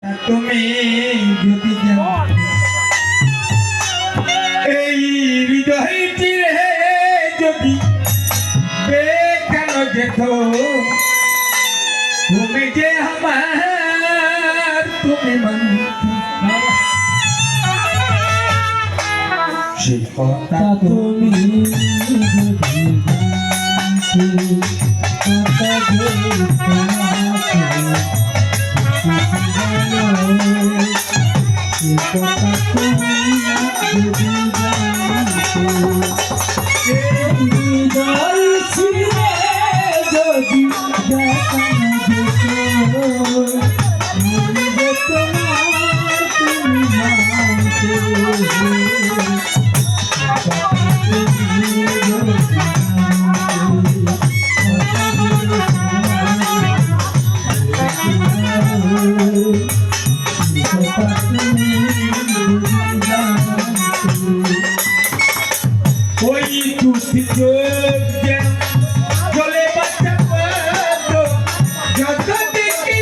তুমি যদি এই হৃদয়টি রে যদি বেকানো যেত তুমি যে আমার তুমি সে কথা তুমি জলে বাচ্চা যত দেখি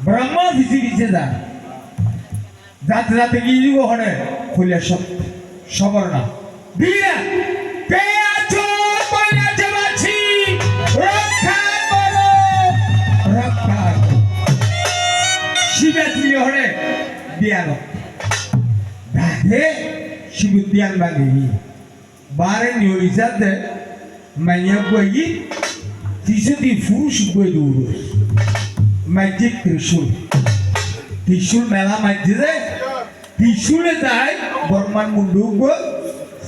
ব্রহ্মা ভিসি ভিসে যায় যাতে যাতে গিয়ে ওখানে খুলে সবর না বিয়া পেয়াছো কইলাছে বাছি রক্ষা করো রক্ষা শিবে তুই ওখানে দিয়ালো দাদে শিবু দিয়াল বাগি বারে নিয়লিসাতে মাইয়া কই তিসতি ফুস কই দূর magic Trishul mela majid Trishul যায় বর্মান মুন্ডুগ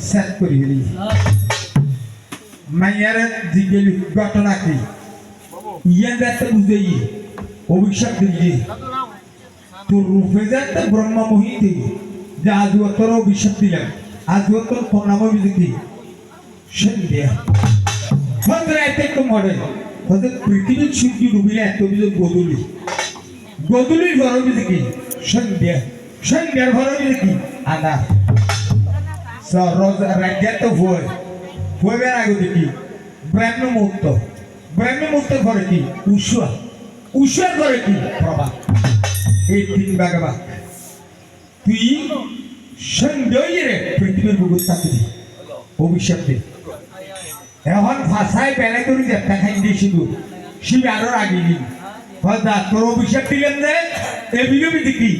সেট করে গেলি মাইয়ার জিগেলি ঘটনা কি ইয়া দেখতে বুঝেই অভিশাপ দিলি তোর রূপে যাতে ব্রহ্মা মোহিত যা আজ তোর অভিশাপ দিলাম আজ তোর প্রণাম বিজেতি সন্ধ্যা ভদ্রাইতে তো মরে পৃথিবীর সূর্য ডুবিলে এত বিজয় গদুলির ঘর বিজে কি সন্ধ্যার ঘর বিজে কি আদা রাজ্যের তো ভয়ের আগে দেখি ব্রাহ্ম মুহূর্ত ঘরে কি উষার ঘরে কি প্রভা এই তিন বাগবা তুই সন্ধ্যে পৃথিবীর বুকুর থাকবি অভিশাপ দে এখন ভাষায় বেলায় করি দেখা খাই দিয়ে শিব আরো রাগিনি হয়তো তোর অভিশাপ দিলেন যে এ বিলবি দেখি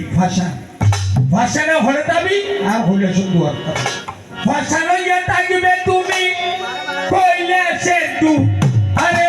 ভাষানো হলে যাবি আর হলে শুধু ভাষানো ইয়ে থাকবে তুমি কইলে সে তু আরে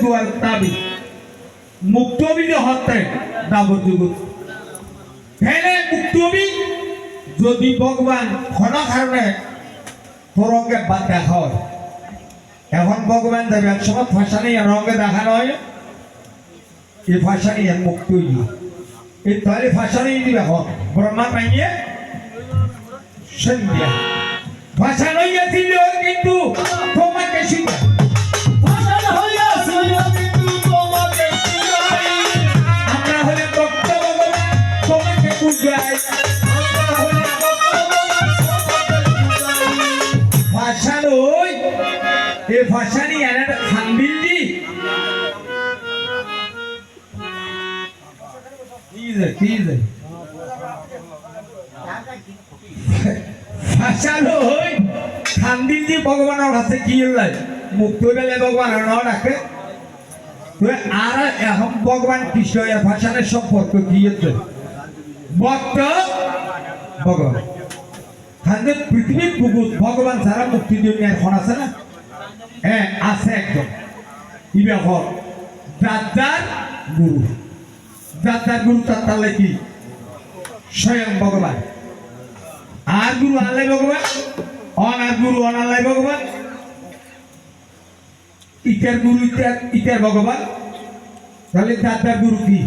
দুয়ার তাবি মুক্তবি হতে দাবর যুগ হেলে মুক্তবি যদি ভগবান ক্ষণ কারণে তোরঙ্গে বাদ দেখা হয় এখন ভগবান দেবে এক সময় ভাষা নেই রঙে দেখা নয় এই ভাষা নিয়ে মুক্ত এই তাহলে ভাষা নেই দিবে এখন ব্রহ্মা পাইয়ে সন্ধ্যা ভাষা নইয়াছিল কিন্তু তোমাকে শিখা আমরা হলে ভক্ত ভগবান তোমাকে বুঝাই ভাষা নই এই ভাষা নিয়ে একটা খানবিল দি ভাষা নই খানবিল দি ভগবানের কাছে কি হলাই মুক্ত বেলে ভগবান রাখে আর এখন ভগবান কৃষ্ণ এর ভাষানের সম্পর্ক কি হচ্ছে ভক্ত ভগবান হান্ড্রেড পৃথিবীর বুকুত ভগবান ছাড়া মুক্তি দিয়ে এখন আছে না হ্যাঁ আছে একদম ইবে হল দাদার গুরু তার কি স্বয়ং ভগবান আর গুরু আল্লাহ ভগবান অনার গুরু অনাল্লাহ ভগবান ইটার গুরু ইটার ভগবান তাহলে দাদার গুরু কি